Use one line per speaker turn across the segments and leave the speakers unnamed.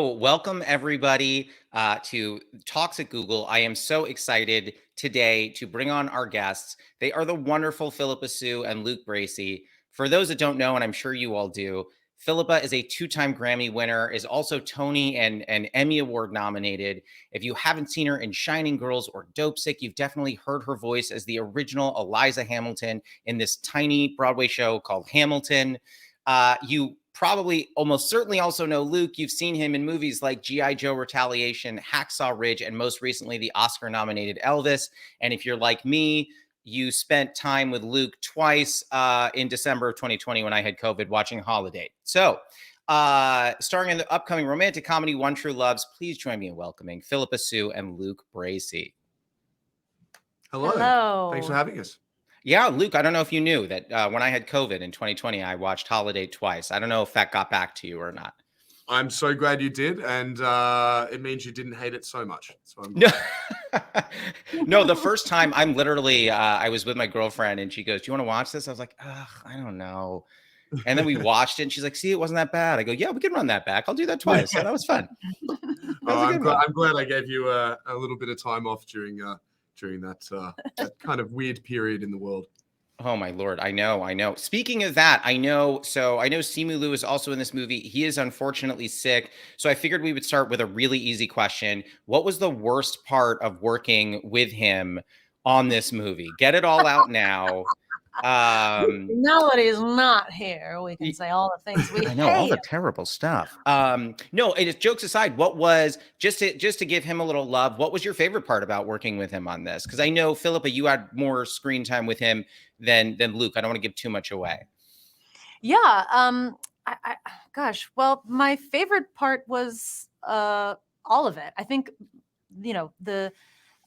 So, welcome everybody to Talks at Google. I am so excited today to bring on our guests. They are the wonderful Phillipa Soo and Luke Bracey. For those that don't know, and I'm sure you all do, Phillipa is a two-time Grammy winner, is also Tony and Emmy Award nominated. If you haven't seen her in Shining Girls or Dopesick, you've definitely heard her voice as the original Eliza Hamilton in this tiny Broadway show called Hamilton. You probably almost certainly also know Luke. You've seen him in movies like G.I. Joe Retaliation, Hacksaw Ridge, and most recently the Oscar nominated Elvis. And if you're like me, you spent time with Luke twice in December of 2020 when I had COVID watching Holiday. So, starring in the upcoming romantic comedy One True Loves, please join me in welcoming Phillipa Soo and Luke Bracey.
Hello.
Hello.
Thanks for having us.
Yeah, Luke, I don't know if you knew that when I had COVID in 2020, I watched Holiday twice. I don't know if that got back to you or not.
I'm so glad you did, and it means you didn't hate it so much. So I'm
No, no, the first time I'm literally, I was with my girlfriend and she goes, "Do you want to watch this?" I was like, "Ugh, I don't know." And then we watched it and she's like, "See, it wasn't that bad." I go, "Yeah, we can run that back. I'll do that twice." So that was fun.
I'm glad I gave you a little bit of time off during that kind of weird period in the world.
Oh my Lord. I know. Speaking of that, I know Simu Liu is also in this movie. He is unfortunately sick. So I figured we would start with a really easy question. What was the worst part of working with him on this movie? Get it all out now.
Now that he's not here, we can say all the things we
I know, all the
hate.
terrible stuff. No, it is jokes aside, what was just to give him a little love, what was your favorite part about working with him on this? Because I know, Phillipa, you had more screen time with him than Luke. I don't want to give too much away.
Yeah. Gosh. Well, my favorite part was all of it. I think, the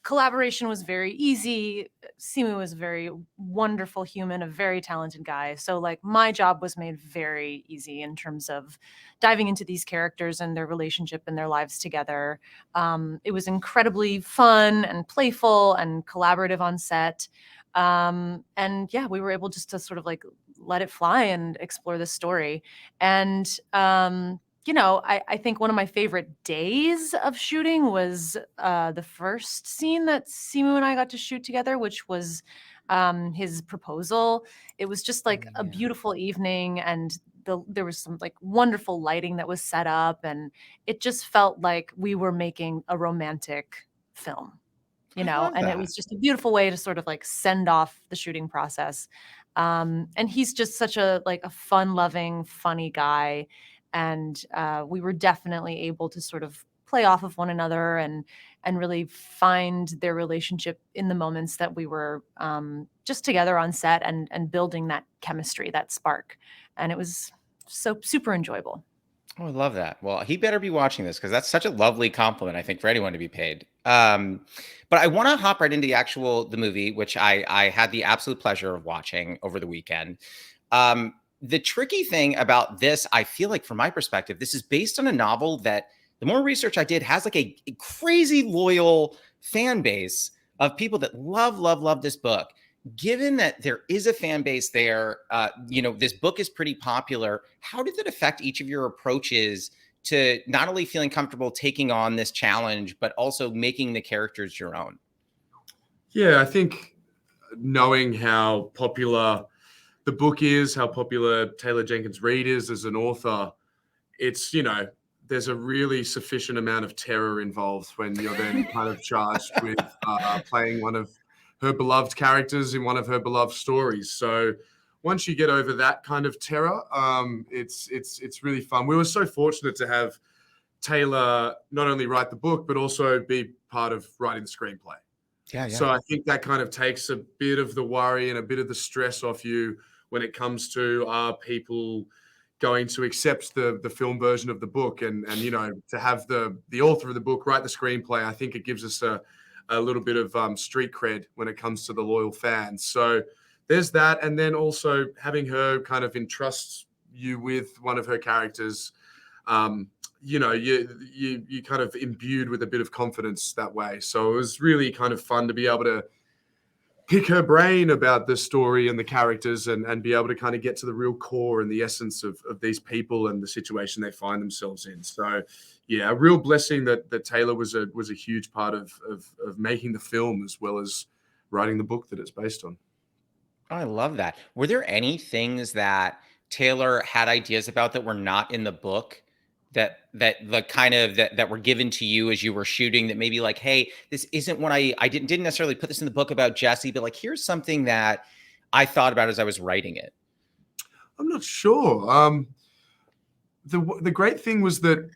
collaboration was very easy. Simu was a very wonderful human, a very talented guy. So like my job was made very easy in terms of diving into these characters and their relationship and their lives together. It was incredibly fun and playful and collaborative on set. And yeah, we were able just to sort of like let it fly and explore the story. And I think one of my favorite days of shooting was the first scene that Simu and I got to shoot together, which was his proposal. It was just like a beautiful evening, and there was some like wonderful lighting that was set up, and it just felt like we were making a romantic film, and it was just a beautiful way to sort of like send off the shooting process. And he's just such a fun-loving, funny guy. And we were definitely able to sort of play off of one another and really find their relationship in the moments that we were just together on set and building that chemistry, that spark. And it was so super enjoyable.
Oh, I love that. Well, he better be watching this because that's such a lovely compliment, I think, for anyone to be paid. But I want to hop right into the movie, which I had the absolute pleasure of watching over the weekend. The tricky thing about this, I feel like from my perspective, this is based on a novel that the more research I did has like a crazy loyal fan base of people that love this book. Given that there is a fan base there, this book is pretty popular. How did that affect each of your approaches to not only feeling comfortable taking on this challenge, but also making the characters your own?
Yeah, I think knowing how popular the book is, how popular Taylor Jenkins Reid is as an author, it's, there's a really sufficient amount of terror involved when you're then kind of charged with playing one of her beloved characters in one of her beloved stories. So once you get over that kind of terror, it's really fun. We were so fortunate to have Taylor not only write the book, but also be part of writing the screenplay.
Yeah.
So I think that kind of takes a bit of the worry and a bit of the stress off you when it comes to are people going to accept the film version of the book and to have the author of the book write the screenplay. I think it gives us a little bit of street cred when it comes to the loyal fans. So there's that. And then also having her kind of entrust you with one of her characters, you kind of imbued with a bit of confidence that way. So it was really kind of fun to be able to pick her brain about the story and the characters and be able to kind of get to the real core and the essence of these people and the situation they find themselves in. So yeah, a real blessing that Taylor was a huge part of making the film as well as writing the book that it's based on.
Oh, I love that. Were there any things that Taylor had ideas about that were not in the book that were given to you as you were shooting, that maybe like, hey, this isn't what I didn't necessarily put this in the book about Jesse, but like here's something that I thought about as I was writing it.
I'm not sure. The great thing was that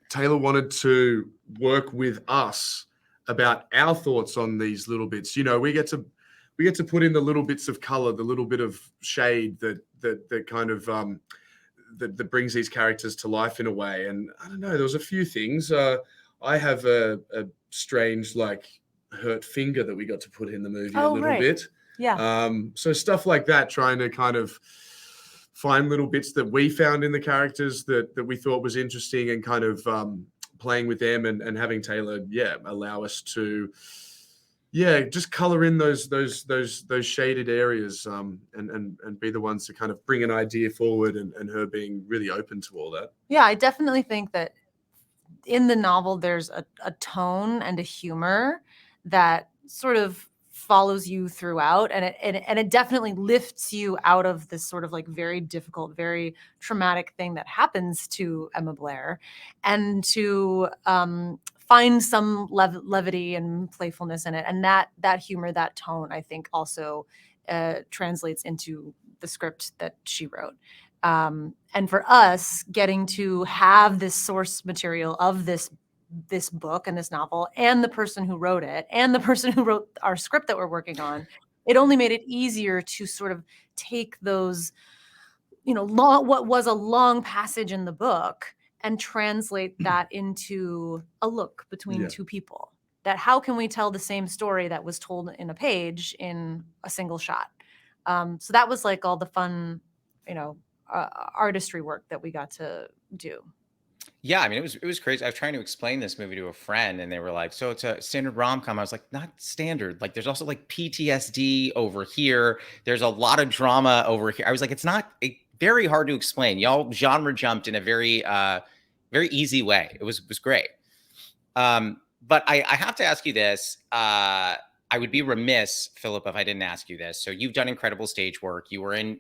Taylor wanted to work with us about our thoughts on these little bits. You know, we get to put in the little bits of color, the little bit of shade that kind of that brings these characters to life in a way. And I don't know, there was a few things. I have a strange like hurt finger that we got to put in the movie a little bit.
Yeah.
So stuff like that, trying to kind of find little bits that we found in the characters that we thought was interesting, and kind of playing with them and having Taylor, allow us to, just color in those shaded areas, and be the ones to kind of bring an idea forward, and her being really open to all that.
Yeah, I definitely think that in the novel, there's a tone and a humor that sort of follows you throughout, and it definitely lifts you out of this sort of like very difficult, very traumatic thing that happens to Emma Blair, and to find some levity and playfulness in it, and that humor, that tone, I think also translates into the script that she wrote. And for us, getting to have this source material of this book and this novel, and the person who wrote it, and the person who wrote our script that we're working on, it only made it easier to sort of take those, what was a long passage in the book, and translate that into a look between two people. That how can we tell the same story that was told in a page in a single shot? So that was like all the fun, artistry work that we got to do.
Yeah, I mean, it was crazy. I was trying to explain this movie to a friend, and they were like, "So it's a standard rom-com." I was like, "Not standard. Like, there's also like PTSD over here. There's a lot of drama over here." I was like, "It's not very hard to explain." Y'all genre jumped in a very very easy way. It was great. But I have to ask you this. I would be remiss, Philip, if I didn't ask you this. So you've done incredible stage work. You were in,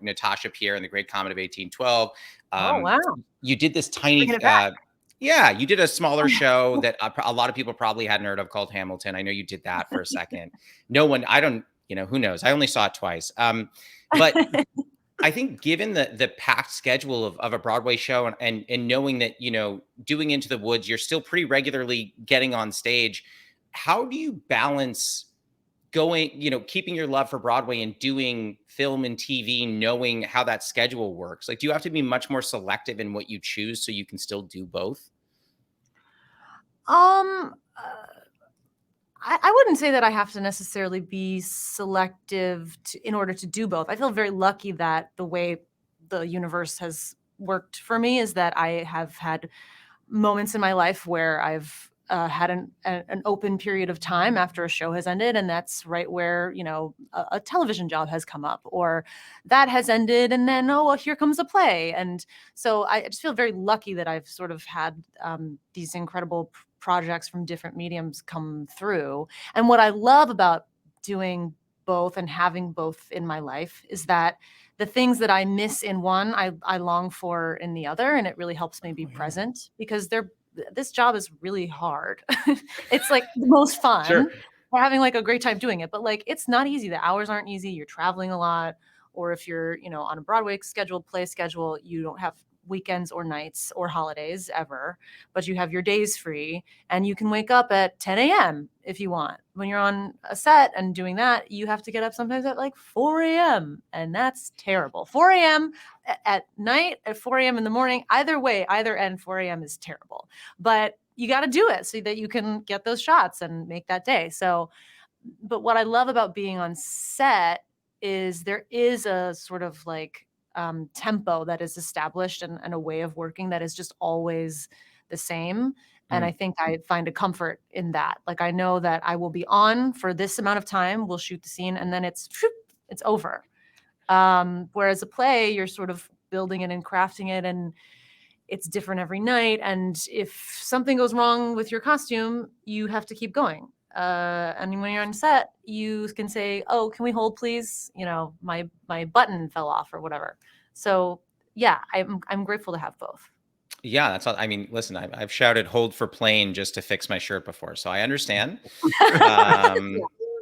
Natasha Pierre in The Great Comet of 1812.
Oh, wow.
You did this tiny,
Bringing it back.
you did a smaller show that a lot of people probably hadn't heard of called Hamilton. I know you did that for a second. No one, I don't, who knows? I only saw it twice. But I think given the packed schedule of a Broadway show, and knowing that, doing Into the Woods, you're still pretty regularly getting on stage. How do you balance going, keeping your love for Broadway and doing film and TV, knowing how that schedule works? Like, do you have to be much more selective in what you choose so you can still do both?
I wouldn't say that I have to necessarily be selective in order to do both. I feel very lucky that the way the universe has worked for me is that I have had moments in my life where I've had an open period of time after a show has ended, and that's right where a television job has come up, or that has ended, and then well, here comes a play. And so I just feel very lucky that I've sort of had these incredible projects from different mediums come through. And what I love about doing both and having both in my life is that the things that I miss in one, I long for in the other, and it really helps me be present, because this job is really hard. It's like the most fun.
Sure.
We're having like a great time doing it, but like it's not easy. The hours aren't easy. You're traveling a lot, or if you're on a Broadway play schedule, you don't have weekends or nights or holidays ever, but you have your days free, and you can wake up at 10 a.m. if you want. When you're on a set and doing that, you have to get up sometimes at like 4 a.m. and that's terrible. 4 a.m. at night, at 4 a.m. in the morning, either way, either end, 4 a.m. is terrible, but you got to do it so that you can get those shots and make that day. So, but what I love about being on set is there is a sort of like tempo that is established, and a way of working that is just always the same. And I think I find a comfort in that. Like, I know that I will be on for this amount of time, we'll shoot the scene, and then it's over. Whereas a play, you're sort of building it and crafting it, and it's different every night. And if something goes wrong with your costume, you have to keep going. And when you're on set, you can say, "Oh, can we hold, please? You know, my button fell off," or whatever. So yeah, I'm grateful to have both.
Yeah, that's all. I mean, listen, I've shouted "hold for plane" just to fix my shirt before, so I understand.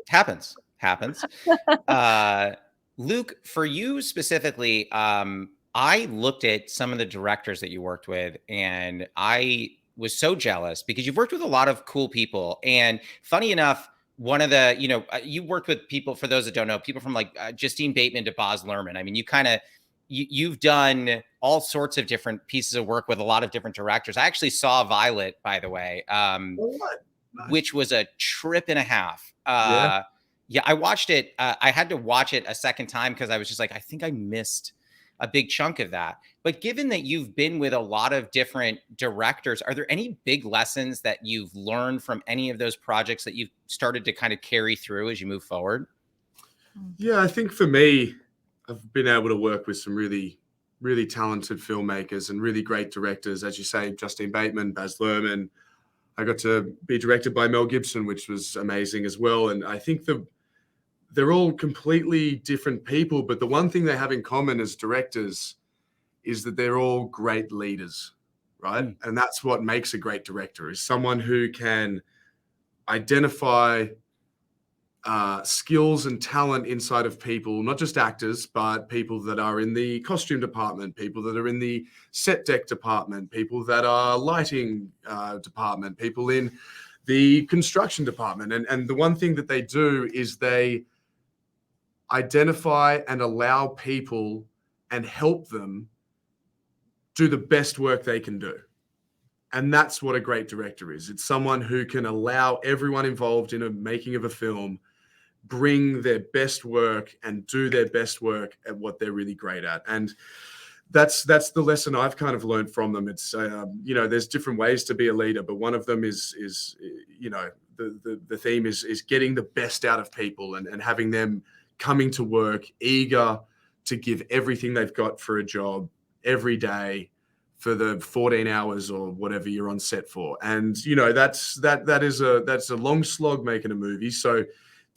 Happens. Luke, for you specifically, I looked at some of the directors that you worked with, and I was so jealous because you've worked with a lot of cool people. And funny enough, one of the, you worked with people, for those that don't know, people from like Justine Bateman to Baz Luhrmann. I mean, you've done all sorts of different pieces of work with a lot of different directors. I actually saw Violet, by the way,
Nice.
which was a trip and a half.
Yeah.
Yeah, I watched it. I had to watch it a second time because I was just like, I think I missed a big chunk of that. But given that you've been with a lot of different directors, are there any big lessons that you've learned from any of those projects that you've started to kind of carry through as you move forward?
Yeah, I think for me, I've been able to work with some really, really talented filmmakers and really great directors. As you say, Justine Bateman, Baz Luhrmann. I got to be directed by Mel Gibson, which was amazing as well. And I think they're all completely different people, but the one thing they have in common as directors is that they're all great leaders, right? And that's what makes a great director, is someone who can identify skills and talent inside of people, not just actors, but people that are in the costume department, people that are in the set deck department, people that are lighting department, people in the construction department. And the one thing that they do is they identify and allow people and help them do the best work they can do. And that's what a great director is. It's someone who can allow everyone involved in a making of a film bring their best work and do their best work at what they're really great at. And that's the lesson I've kind of learned from them. It's there's different ways to be a leader, but one of them is the theme is getting the best out of people and having them coming to work eager to give everything they've got for a job every day for the 14 hours or whatever you're on set for. And that's a long slog making a movie. So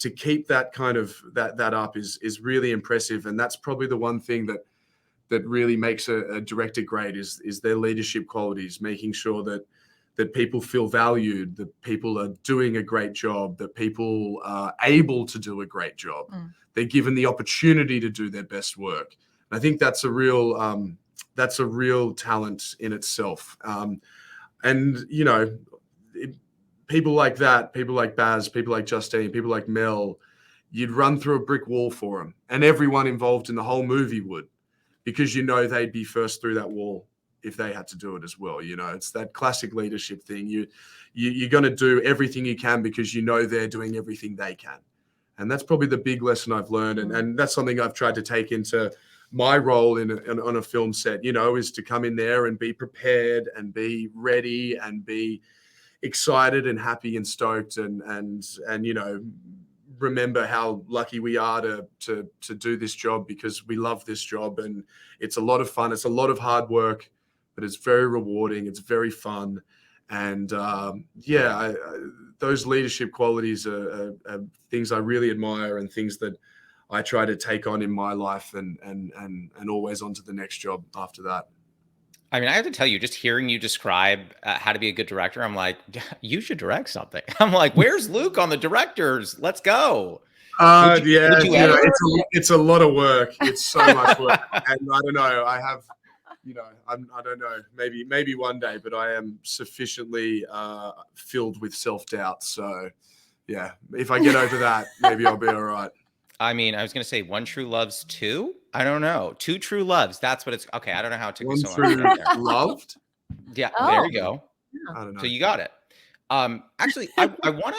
to keep that kind of that up is really impressive. And that's probably the one thing that really makes a director great is their leadership qualities, making sure that people feel valued, that people are doing a great job, that people are able to do a great job. They're given the opportunity to do their best work. And I think that's a real talent in itself. People like that, people like Baz, people like Justine, people like Mel, you'd run through a brick wall for them, and everyone involved in the whole movie would, because they'd be first through that wall if they had to do it as well. It's that classic leadership thing. You're going to do everything you can because they're doing everything they can. And that's probably the big lesson I've learned. And that's something I've tried to take into my role on a film set, is to come in there and be prepared and be ready and be excited and happy and stoked and remember how lucky we are to do this job, because we love this job and it's a lot of fun. It's a lot of hard work, but it's very rewarding. It's very fun. And those leadership qualities are things I really admire and things that I try to take on in my life and always on to the next job after that.
I mean, I have to tell you, just hearing you describe how to be a good director, I'm like, you should direct something. I'm like, where's Luke on the directors? Let's go.
It's a lot of work. It's so much work. And I don't know, I have, I don't know, maybe one day, but I am sufficiently filled with self-doubt. So yeah, if I get over that, maybe I'll be all right.
I mean, I was going to say One True Love's 2. I don't know. 2 True Loves. That's what it's. Okay. I don't know how it took me so long.
One True Loved?
Yeah. There you go.
I don't know.
So you got it. Actually, I want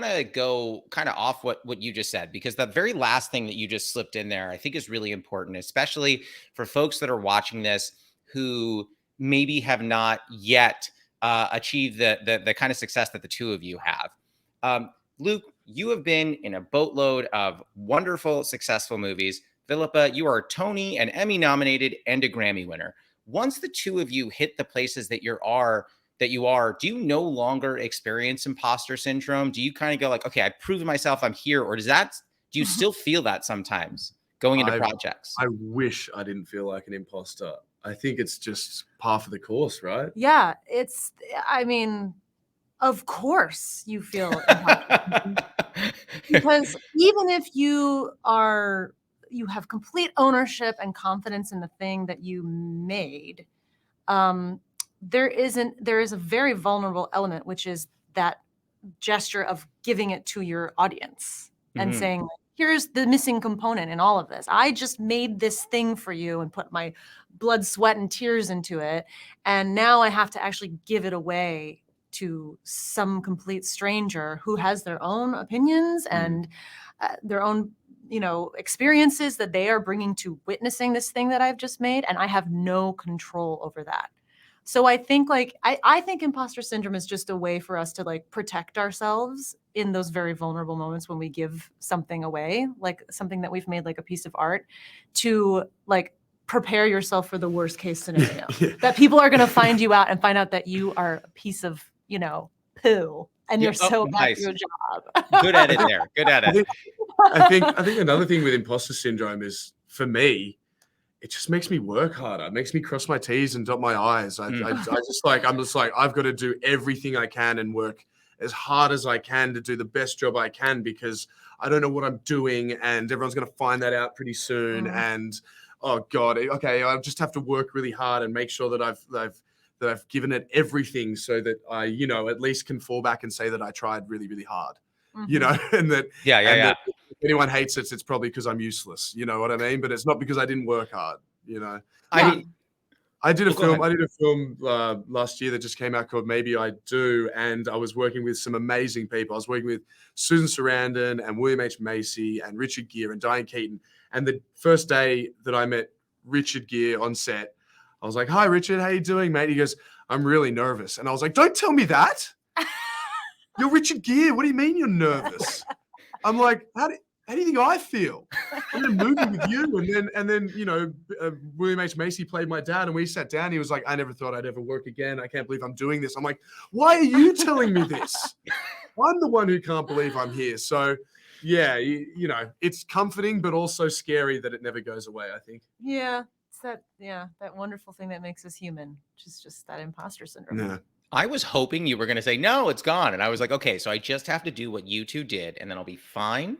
to go kind of off what you just said, because the very last thing that you just slipped in there, I think is really important, especially for folks that are watching this who maybe have not yet achieve the kind of success that the two of you have. Luke, you have been in a boatload of wonderful, successful movies. Phillipa, you are Tony and Emmy nominated and a Grammy winner. Once the two of you hit the places that you are, do you no longer experience imposter syndrome? Do you kind of go like, okay, I've proven myself, I'm here, or do you still feel that sometimes going into projects?
I wish I didn't feel like an imposter. I think it's just par for the course, right?
Yeah, I mean, of course you feel because even if you have complete ownership and confidence in the thing that you made, there is a very vulnerable element, which is that gesture of giving it to your audience and saying, here's the missing component in all of this. I just made this thing for you and put my blood, sweat, and tears into it. And now I have to actually give it away to some complete stranger who has their own opinions and their own, experiences that they are bringing to witnessing this thing that I've just made. And I have no control over that. So I think I think imposter syndrome is just a way for us to like protect ourselves in those very vulnerable moments when we give something away, like something that we've made, like a piece of art, to like prepare yourself for the worst case scenario. That people are going to find you out and find out that you are a piece of, poo and you're so bad at your job.
Good edit there. Good edit.
I think another thing with imposter syndrome is, for me, it just makes me work harder. It makes me cross my T's and dot my I's. I'm just like, I've got to do everything I can and work as hard as I can to do the best job I can, because I don't know what I'm doing and everyone's going to find that out pretty soon. And oh God, okay, I just have to work really hard and make sure that I've given it everything, so that I, at least can fall back and say that I tried really, really hard. And that that if anyone hates it, it's probably because I'm useless. You know what I mean? But it's not because I didn't work hard. I did a film last year that just came out called Maybe I Do, and I was working with some amazing people. I was working with Susan Sarandon and William H. Macy and Richard Gere and Diane Keaton. And the first day that I met Richard Gere on set, I was like, "Hi, Richard, how you doing, mate?" He goes, "I'm really nervous." And I was like, "Don't tell me that. You're Richard Gere. What do you mean you're nervous?" I'm like, how do you think I feel? I'm in a movie with you. And then William H. Macy played my dad, and we sat down. He was like, "I never thought I'd ever work again. I can't believe I'm doing this." I'm like, "Why are you telling me this? I'm the one who can't believe I'm here." So yeah, it's comforting, but also scary that it never goes away, I think.
Yeah. It's that wonderful thing that makes us human, which is just that imposter syndrome.
Yeah.
I was hoping you were going to say, no, it's gone. And I was like, okay, so I just have to do what you two did and then I'll be fine.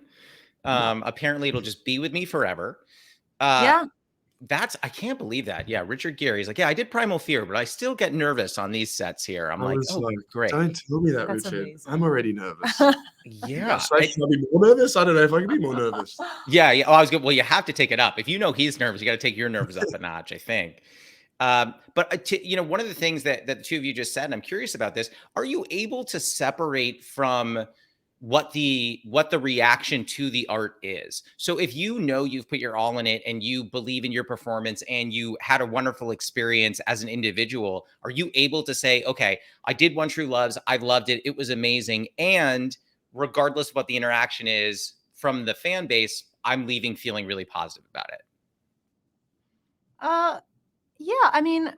Apparently it'll just be with me forever. I can't believe that. Yeah. Richard Gere, he's like, yeah, I did Primal Fear, but I still get nervous on these sets here. I'm like, oh, great.
Don't tell me that,
That's
Richard.
amazing.
I'm already nervous.
Yeah.
Should I be more nervous? I don't know if I can be more nervous.
Yeah. Oh, I was good. Well, you have to take it up. If you know he's nervous, you got to take your nerves up a notch, I think. But one of the things that the two of you just said, and I'm curious about this, are you able to separate from what the reaction to the art is? So if you've put your all in it and you believe in your performance and you had a wonderful experience as an individual, are you able to say, okay, I did One True Loves, I loved it, it was amazing, and regardless of what the interaction is from the fan base, I'm leaving feeling really positive about it?
Yeah, I mean,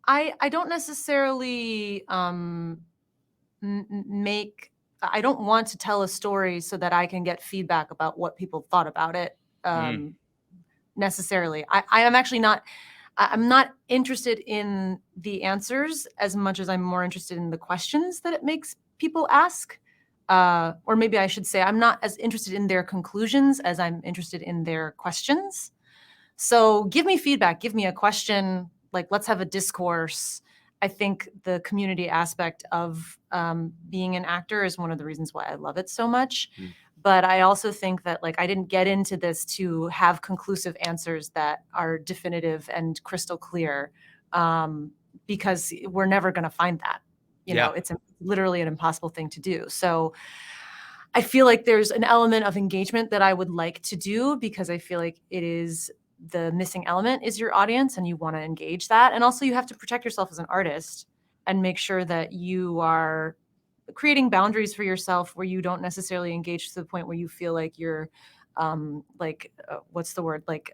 I don't necessarily I don't want to tell a story so that I can get feedback about what people thought about it necessarily. I am actually not, I'm not interested in the answers as much as I'm more interested in the questions that it makes people ask. Or maybe I should say I'm not as interested in their conclusions as I'm interested in their questions. So give me feedback, give me a question, like let's have a discourse. I think the community aspect of being an actor is one of the reasons why I love it so much. But I also think that I didn't get into this to have conclusive answers that are definitive and crystal clear, because we're never going to find that. You know, it's literally an impossible thing to do. So I feel like there's an element of engagement that I would like to do, because I feel like it is the missing element is your audience and you want to engage that. And also you have to protect yourself as an artist. and make sure that you are creating boundaries for yourself where you don't necessarily engage to the point where you feel like you're what's the word, like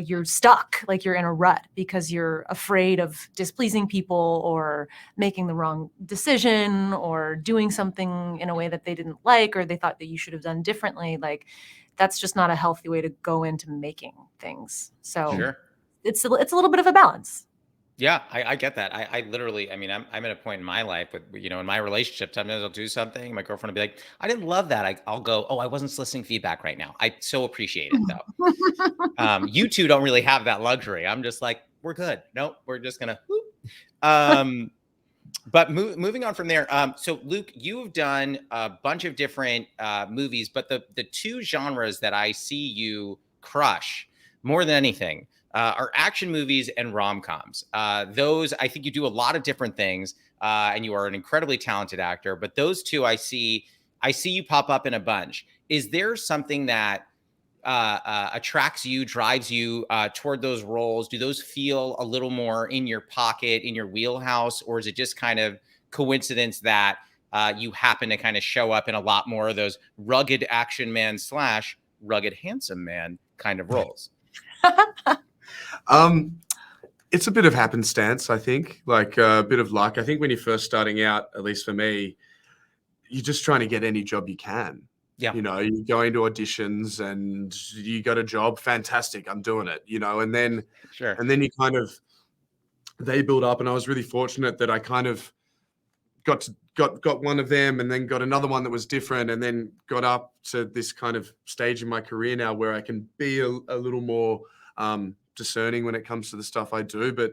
you're stuck, like you're in a rut because you're afraid of displeasing people or making the wrong decision or doing something in a way that they didn't like or they thought that you should have done differently. Like that's just not a healthy way to go into making things. So
Sure.
it's a little bit of a balance.
Yeah, I get that. I literally, I mean, I'm at a point in my life with, in my relationship, sometimes I'll do something. My girlfriend will be like, I didn't love that. I'll go, oh, I wasn't soliciting feedback right now. I so appreciate it though. You two don't really have that luxury. I'm just like, we're good. Nope, we're just gonna. Whoop. But moving on from there. So Luke, you've done a bunch of different movies, but the two genres that I see you crush more than anything are action movies and rom-coms. Those, I think you do a lot of different things, and you are an incredibly talented actor. But those two, I see you pop up in a bunch. Is there something that attracts you, drives you toward those roles? Do those feel a little more in your pocket, in your wheelhouse, or is it just kind of coincidence that you happen to kind of show up in a lot more of those rugged action man / rugged handsome man kind of roles?
It's a bit of happenstance, I think, like a bit of luck. I think when you're first starting out, at least for me, you're just trying to get any job you can.
Yeah.
You go into auditions and you got a job, fantastic, I'm doing it, and then
Sure.
and then you kind of, they build up, and I was really fortunate that I kind of got one of them and then got another one that was different and then got up to this kind of stage in my career now where I can be a little more discerning when it comes to the stuff I do. But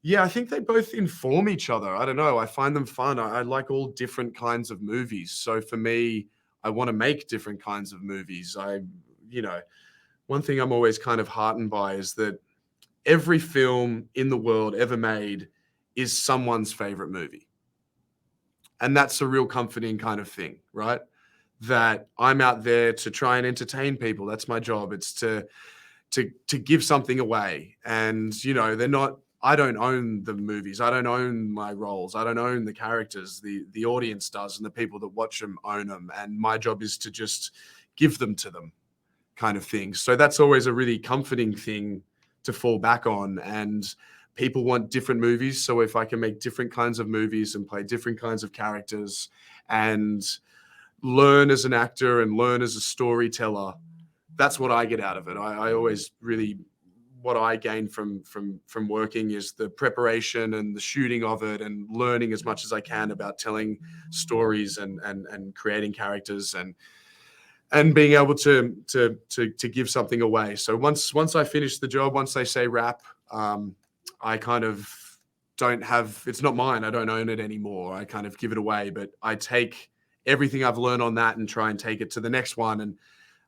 yeah, I think they both inform each other. I don't know. I find them fun. I like all different kinds of movies. So for me, I want to make different kinds of movies. One thing I'm always kind of heartened by is that every film in the world ever made is someone's favorite movie. And that's a real comforting kind of thing, right? That I'm out there to try and entertain people. That's my job. It's to give something away. And, I don't own the movies. I don't own my roles. I don't own the characters. The audience does, and the people that watch them own them. And my job is to just give them to them, kind of thing. So that's always a really comforting thing to fall back on. And people want different movies. So if I can make different kinds of movies and play different kinds of characters and learn as an actor and learn as a storyteller, that's what I get out of it. I always really, what I gain from working is the preparation and the shooting of it and learning as much as I can about telling stories and creating characters and being able to give something away. So once I finish the job, once they say wrap, I kind of don't have, it's not mine. I don't own it anymore. I kind of give it away, but I take everything I've learned on that and try and take it to the next one. And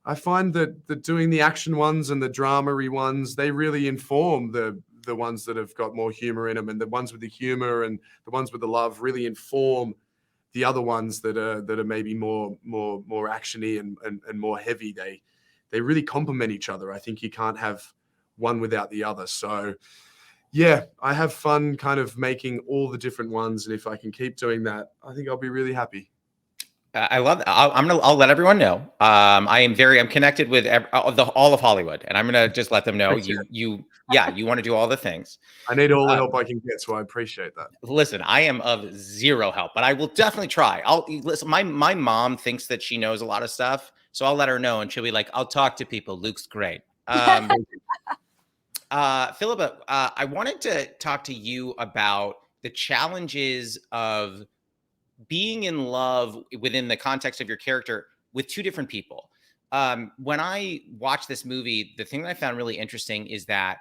I find that doing the action ones and the drama-y ones, they really inform the ones that have got more humor in them, and the ones with the humor and the ones with the love really inform the other ones that are maybe more actiony and more heavy. They really complement each other. I think you can't have one without the other. So yeah, I have fun kind of making all the different ones, and if I can keep doing that, I think I'll be really happy.
I love that. I'll let everyone know. I'm connected with all of Hollywood, and I'm gonna just let them know you want to do all the things.
I need all the help I can get, so I appreciate that.
Listen, I am of zero help, but I will definitely try. Listen. My mom thinks that she knows a lot of stuff, so I'll let her know, and she'll be like, "I'll talk to people. Luke's great." Phillipa, I wanted to talk to you about the challenges of being in love within the context of your character with two different people. When I watched this movie, the thing that I found really interesting is that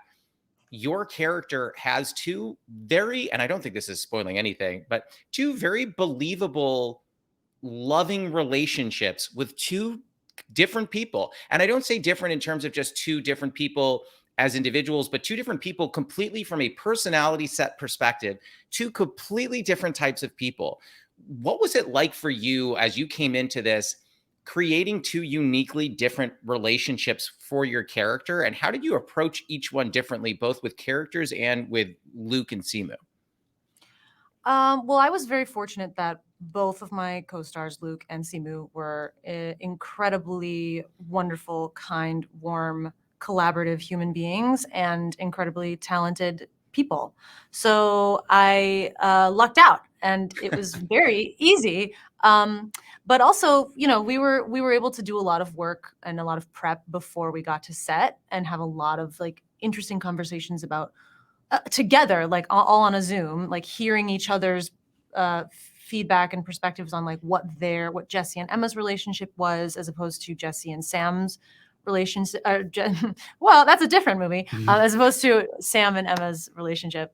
your character has two very, and I don't think this is spoiling anything, but two very believable, loving relationships with two different people. And I don't say different in terms of just two different people as individuals, but two different people completely from a personality set perspective, two completely different types of people. What was it like for you as you came into this, creating two uniquely different relationships for your character? And how did you approach each one differently, both with characters and with Luke and Simu?
Well, I was very fortunate that both of my co-stars, Luke and Simu, were incredibly wonderful, kind, warm, collaborative human beings and incredibly talented people. So I lucked out, and it was very easy. But also, we were able to do a lot of work and a lot of prep before we got to set, and have a lot of like interesting conversations about together, like all on a Zoom, like hearing each other's feedback and perspectives on like what Jesse and Emma's relationship was, as opposed to Jesse and Sam's relationship. Well, that's a different movie, as opposed to Sam and Emma's relationship.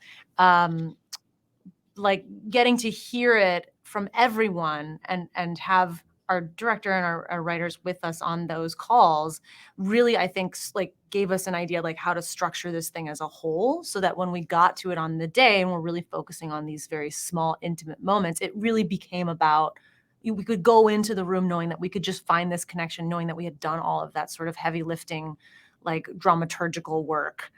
Like getting to hear it from everyone, and have our director and our writers with us on those calls really, I think, like gave us an idea like how to structure this thing as a whole, so that when we got to it on the day and we're really focusing on these very small, intimate moments, it really became about, we could go into the room knowing that we could just find this connection, knowing that we had done all of that sort of heavy lifting, like dramaturgical work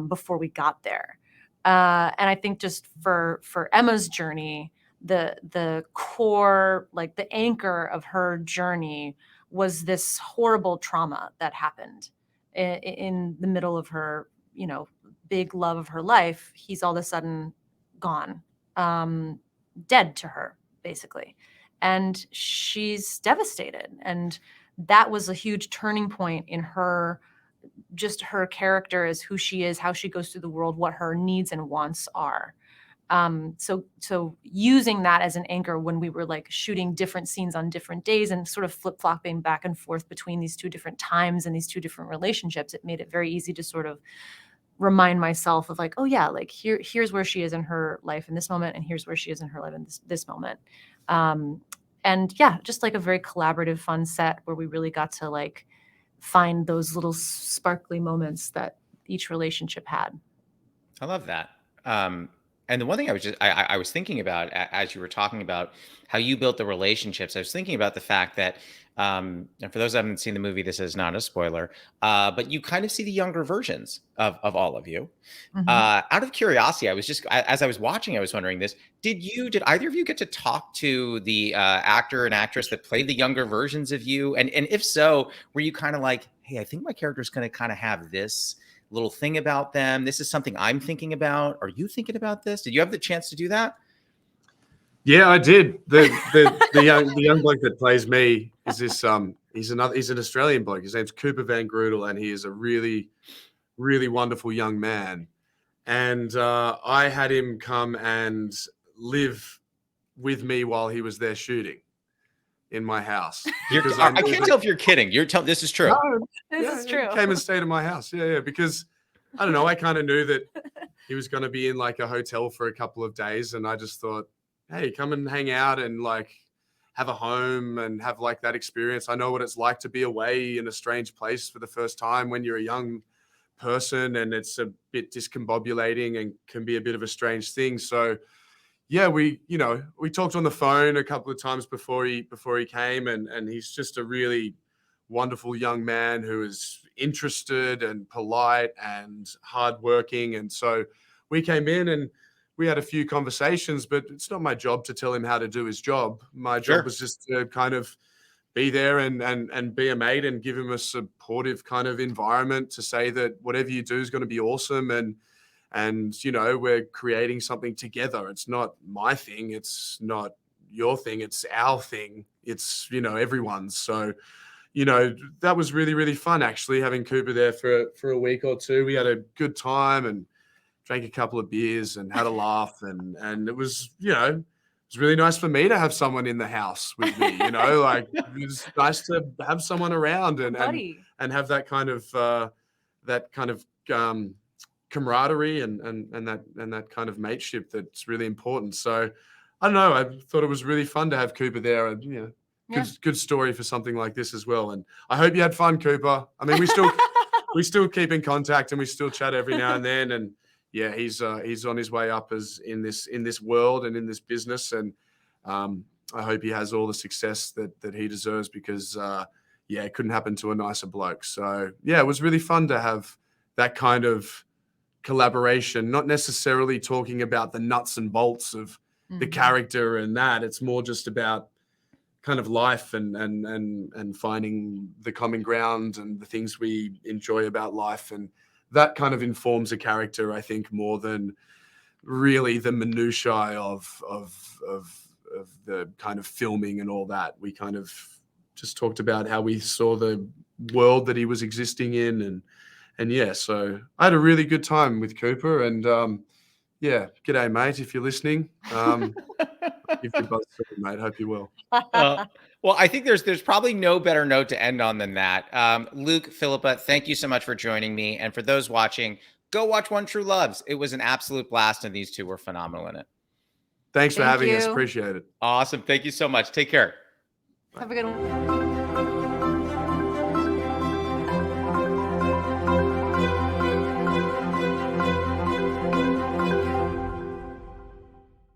before we got there. And I think just for Emma's journey, the core, like the anchor of her journey, was this horrible trauma that happened in the middle of her, big love of her life. He's all of a sudden gone, dead to her, basically. And she's devastated. And that was a huge turning point in her, just her character as who she is, how she goes through the world, what her needs and wants are. So using that as an anchor when we were like shooting different scenes on different days and sort of flip-flopping back and forth between these two different times and these two different relationships, it made it very easy to sort of remind myself of like, oh yeah, like here's where she is in her life in this moment, and here's where she is in her life in this moment. And yeah, just like a very collaborative, fun set where we really got to like find those little sparkly moments that each relationship had.
I love that. And the one thing I was thinking about as you were talking about how you built the relationships, I was thinking about the fact that, and for those who haven't seen the movie, this is not a spoiler, but you kind of see the younger versions of all of you. Out of curiosity, as I was watching, I was wondering this: did either of you get to talk to the actor and actress that played the younger versions of you? And if so, were you kind of like, hey, I think my character is going to kind of have this little thing about them. This is something I'm thinking about. Are you thinking about this? Did you have the chance to do that?
Yeah, I did. The young bloke that plays me is this he's an Australian bloke. His name's Cooper Van Grudel, and he is a really, really wonderful young man. And I had him come and live with me while he was there shooting in my house.
I can't tell if you're kidding. This is true.
No,
this is true.
Came and stayed in my house. Yeah, because I don't know. I kind of knew that he was going to be in like a hotel for a couple of days, and I just thought, hey, come and hang out and like have a home and have like that experience. I know what it's like to be away in a strange place for the first time when you're a young person, and it's a bit discombobulating and can be a bit of a strange thing. So yeah, we talked on the phone a couple of times before he came, and he's just a really wonderful young man who is interested and polite and hardworking. And so we came in and we had a few conversations, but it's not my job to tell him how to do his job. My job was just to kind of be there and be a mate and give him a supportive kind of environment to say that whatever you do is going to be awesome. And we're creating something together. It's not my thing. It's not your thing. It's our thing. It's, everyone's. So, that was really, really fun, actually, having Cooper there for a week or two. We had a good time and drank a couple of beers and had a laugh. And it was, it was really nice for me to have someone in the house with me, like it was nice to have someone around and have that kind of, camaraderie and that kind of mateship that's really important. So I don't know. I thought it was really fun to have Cooper there, and good story for something like this as well. And I hope you had fun, Cooper. I mean, we still keep in contact and we still chat every now and then. And yeah, he's on his way up in this world and in this business. And I hope he has all the success that he deserves, because it couldn't happen to a nicer bloke. So yeah, it was really fun to have that kind of collaboration, not necessarily talking about the nuts and bolts of the character and that. It's more just about kind of life and finding the common ground and the things we enjoy about life, and that kind of informs a character, I think, more than really the minutiae of the kind of filming and all that. We kind of just talked about how we saw the world that he was existing in, and yeah, so I had a really good time with Cooper, and yeah, g'day, mate, if you're listening. Give you a buzz soon, mate. Hope you will.
Well, I think there's probably no better note to end on than that. Luke, Phillipa, thank you so much for joining me. And for those watching, go watch One True Loves. It was an absolute blast, and these two were phenomenal in it.
Thanks for
Thank
having us.
you.
Appreciate it.
Awesome. Thank you so much. Take care.
Have a good one.